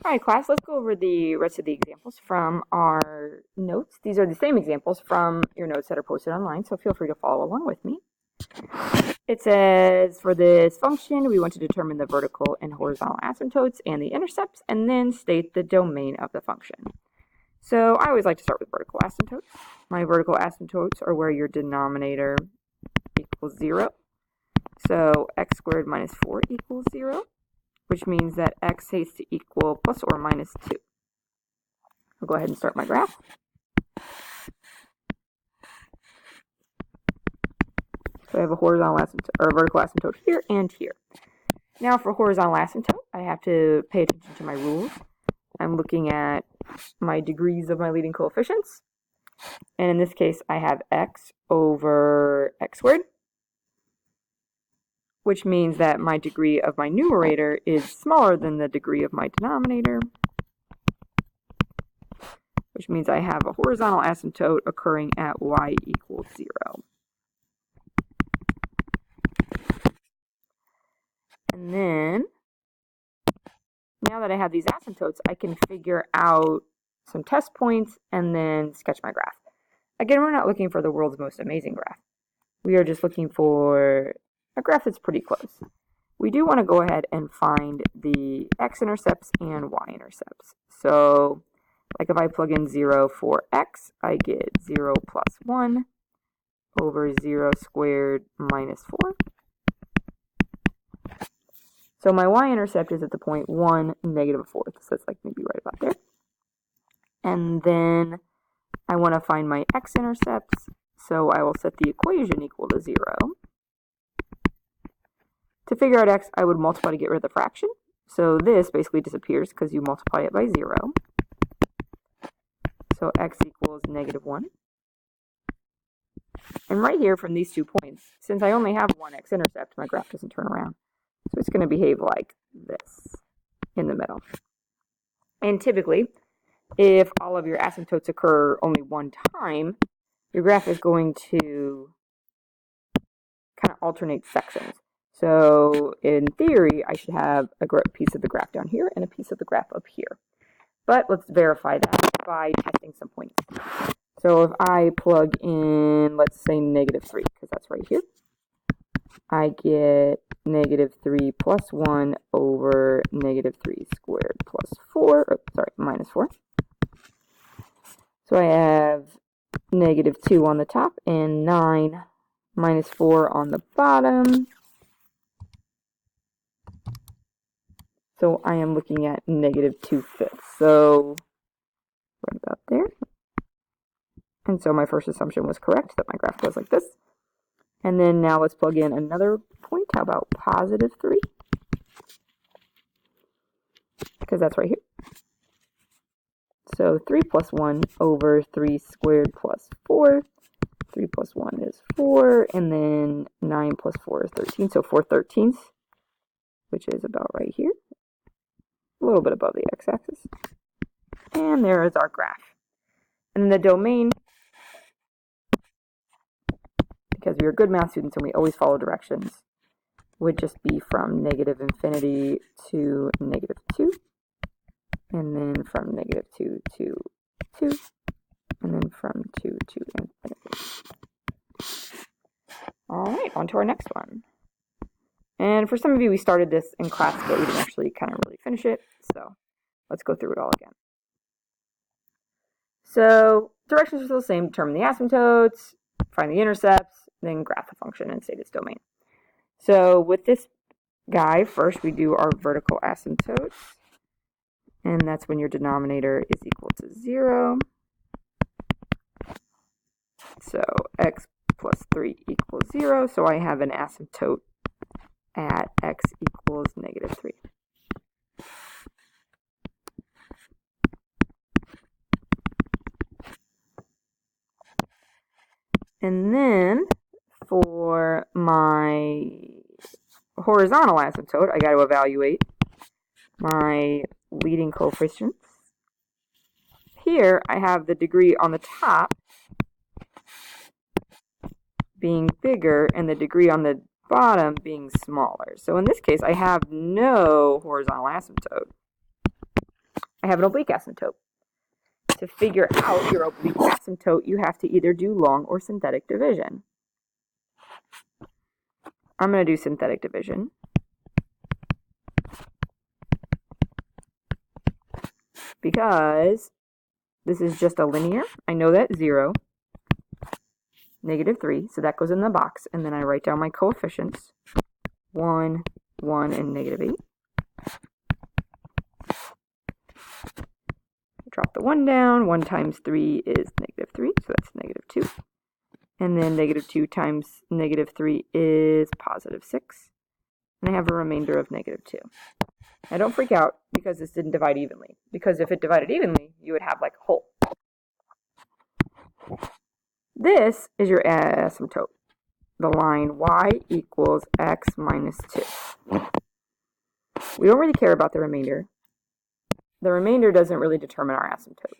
All right, class, let's go over the rest of the examples from our notes. These are the same examples from your notes that are posted online, so feel free to follow along with me. It says for this function, we want to determine the vertical and horizontal asymptotes and the intercepts, and then state the domain of the function. So I always like to start with vertical asymptotes. My vertical asymptotes are where your denominator equals 0. So x squared minus 4 equals 0, which means that x has to equal plus or minus 2. I'll go ahead and start my graph. So I have a horizontal asymptote, or a vertical asymptote here and here. Now for horizontal asymptote, I have to pay attention to my rules. I'm looking at my degrees of my leading coefficients. And in this case, I have x over x squared, which means that my degree of my numerator is smaller than the degree of my denominator, which means I have a horizontal asymptote occurring at y equals 0. And then, now that I have these asymptotes, I can figure out some test points and then sketch my graph. Again, we're not looking for the world's most amazing graph. We are just looking for a graph that's pretty close. We do want to go ahead and find the x-intercepts and y-intercepts. So, like if I plug in 0 for x, I get 0 plus 1 over 0 squared minus 4. So my y-intercept is at the point 1, negative 1/4. So that's like maybe right about there. And then I want to find my x-intercepts. So I will set the equation equal to 0. To figure out x, I would multiply to get rid of the fraction. So this basically disappears because you multiply it by 0. So x equals negative 1. And right here from these 2 points, since I only have one x-intercept, my graph doesn't turn around. So it's going to behave like this in the middle. And typically, if all of your asymptotes occur only one time, your graph is going to kind of alternate sections. So in theory, I should have a piece of the graph down here and a piece of the graph up here. But let's verify that by testing some points. So if I plug in, let's say negative 3, because that's right here, I get negative 3 plus 1 over negative 3 squared plus 4, or, sorry, minus 4. So I have negative 2 on the top and 9 minus 4 on the bottom. So I am looking at negative 2/5. So right about there. And so my first assumption was correct, that my graph goes like this. And then now let's plug in another point. How about positive 3? Because that's right here. So 3 plus 1 over 3 squared plus 4. 3 plus 1 is 4, and then 9 plus 4 is 13, so 4/13, which is about right here. A little bit above the x-axis. And there is our graph. And then the domain, because we are good math students and we always follow directions, would just be from negative infinity to negative 2, and then from negative 2 to 2, and then from 2 to infinity. All right, on to our next one. And for some of you, we started this in class, but we didn't actually kind of really finish it, so let's go through it all again. So directions are still the same. Determine the asymptotes, find the intercepts, then graph the function and state its domain. So with this guy, first we do our vertical asymptotes, and that's when your denominator is equal to 0. So x plus 3 equals 0, so I have an asymptote at x equals negative 3. And then for my horizontal asymptote, I got to evaluate my leading coefficients. Here I have the degree on the top being bigger and the degree on the bottom being smaller. So in this case, I have no horizontal asymptote. I have an oblique asymptote. To figure out your oblique asymptote, you have to either do long or synthetic division. I'm going to do synthetic division. Because this is just a linear. I know that 0, -3, so that goes in the box. And then I write down my coefficients, 1, 1, and -8. Drop the 1 down. 1 times 3 is -3, so that's -2. And then -2 times -3 is +6. And I have a remainder of -2. Now don't freak out because this didn't divide evenly. Because if it divided evenly, you would have like a hole. This is your asymptote. The line y equals x minus 2. We don't really care about the remainder. The remainder doesn't really determine our asymptote.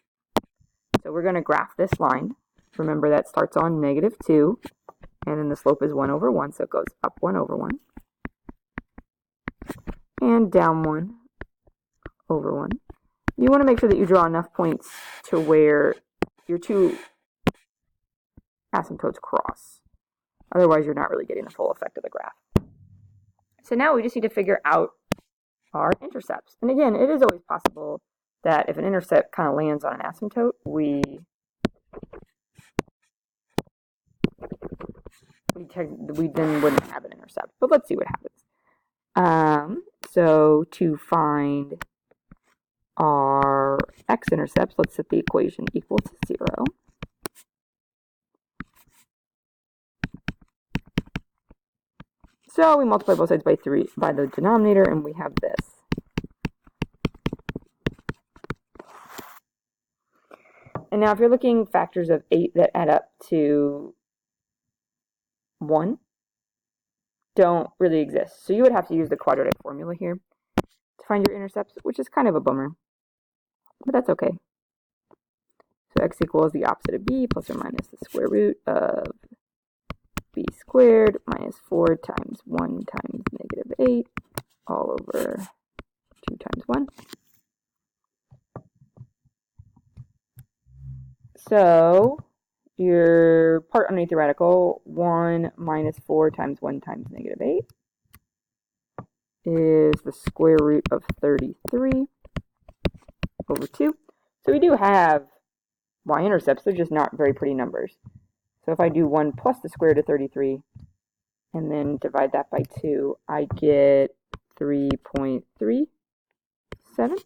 So we're going to graph this line. Remember that starts on -2, and then the slope is 1 over 1, so it goes up 1 over 1. And down 1 over 1. You want to make sure that you draw enough points to where your two asymptotes cross. Otherwise, you're not really getting the full effect of the graph. So now we just need to figure out our intercepts. And again, it is always possible that if an intercept kind of lands on an asymptote, we then wouldn't have an intercept. But let's see what happens. So to find our x-intercepts, let's set the equation equal to 0. So we multiply both sides by 3 by the denominator, and we have this. And now if you're looking factors of 8 that add up to 1, don't really exist. So you would have to use the quadratic formula here to find your intercepts, which is kind of a bummer, but that's okay. So x equals the opposite of b plus or minus the square root of b squared minus 4 times 1 times -8 all over 2 times 1. So your part underneath the radical, 1 minus 4 times 1 times -8 is the square root of 33 over 2. So we do have y-intercepts, they're just not very pretty numbers. So if I do 1 plus the square root of 33 and then divide that by 2, I get 3.37.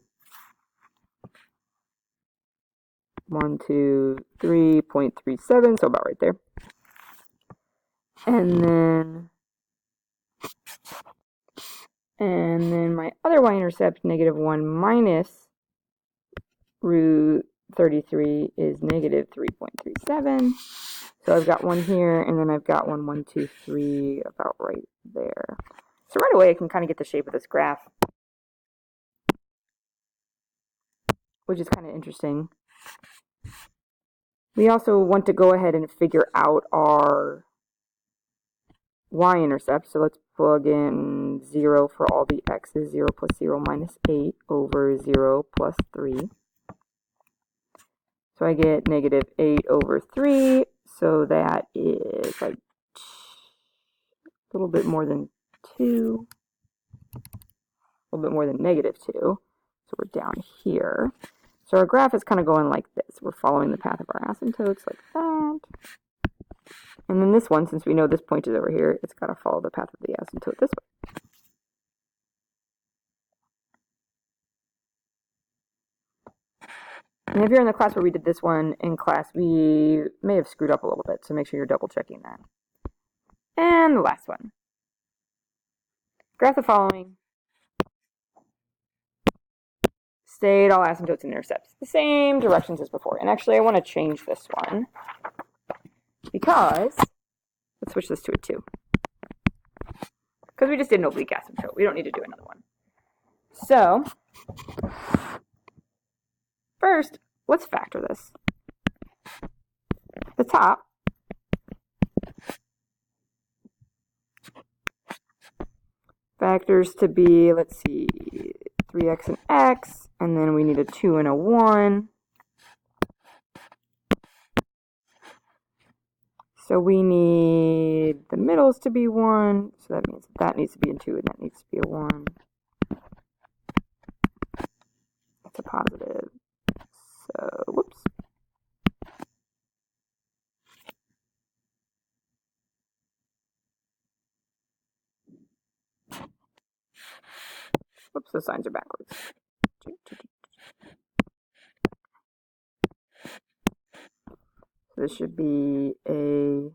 1, 2, 3.37, so about right there. And then my other y-intercept, -1 minus root 33 is -3.37. So I've got one here, and then I've got 1, 1, 2, 3, about right there. So right away I can kind of get the shape of this graph, which is kind of interesting. We also want to go ahead and figure out our y-intercept. So let's plug in 0 for all the x's. 0 plus 0 minus 8 over 0 plus 3. So I get -8 over 3. So that is like a little bit more than 2. A little bit more than -2. So we're down here. So our graph is kind of going like this. We're following the path of our asymptotes like that. And then this one, since we know this point is over here, it's got to follow the path of the asymptote this way. And if you're in the class where we did this one in class, we may have screwed up a little bit, so make sure you're double checking that. And the last one. Graph the following. State all asymptotes and intercepts. The same directions as before. And actually, I want to change this one because, let's switch this to a 2. Because we just did an oblique asymptote. We don't need to do another one. So, first, let's factor this. The top factors to be, let's see, 3 3x and x, and then we need a 2 and a 1. So we need the middles to be 1, so that means that needs to be a 2 and that needs to be a 1. That's a positive. So, whoops. Whoops, the signs are backwards. So this should be a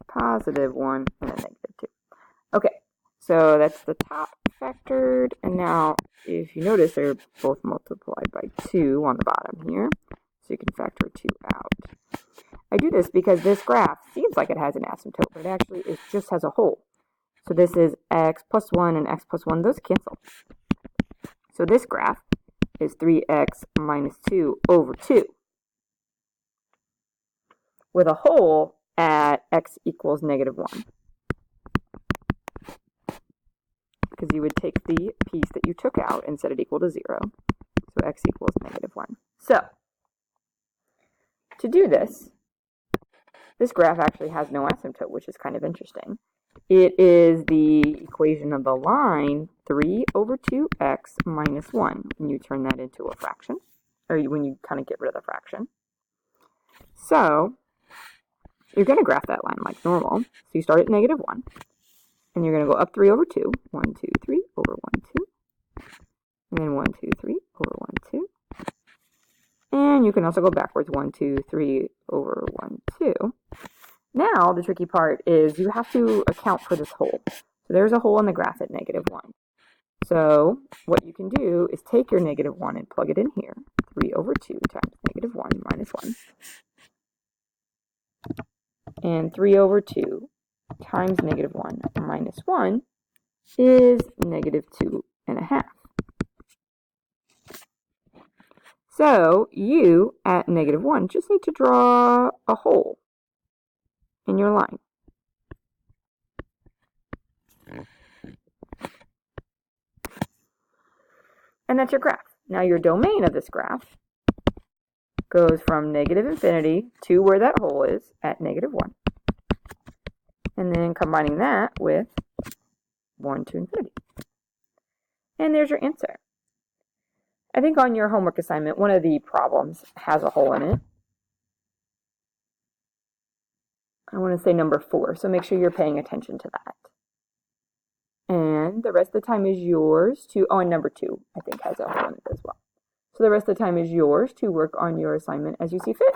positive 1 and a negative 2. Okay, so that's the top factored, and now if you notice they're both multiplied by 2 on the bottom here, so you can factor 2 out. I do this because this graph seems like it has an asymptote, but actually it just has a hole. So this is x plus 1 and x plus 1, those cancel. So this graph is 3x minus 2 over 2, with a hole at x equals negative 1. Because you would take the piece that you took out and set it equal to 0. So x equals negative 1. So, to do this, this graph actually has no asymptote, which is kind of interesting. It is the equation of the line 3 over 2x minus 1. And you turn that into a fraction, or when you kind of get rid of the fraction. So, you're going to graph that line like normal. So you start at negative 1. And you're going to go up 3 over 2. 1, 2, 3 over 1, 2. And then 1, 2, 3 over 1, 2. And you can also go backwards. 1, 2, 3 over 1, 2. Now, the tricky part is you have to account for this hole. So there's a hole in the graph at negative 1. So what you can do is take your negative 1 and plug it in here. 3 over 2 times negative 1 minus 1. And 3 over 2 times negative 1 minus 1 is negative 2.5. So you, at negative 1, just need to draw a hole in your line. And that's your graph. Now your domain of this graph goes from negative infinity to where that hole is at negative 1. And then combining that with 1 to infinity. And there's your answer. I think on your homework assignment, one of the problems has a hole in it. I want to say number 4, so make sure you're paying attention to that. And the rest of the time is yours to, oh, and number 2, I think, has a hole in it as well. So the rest of the time is yours to work on your assignment as you see fit.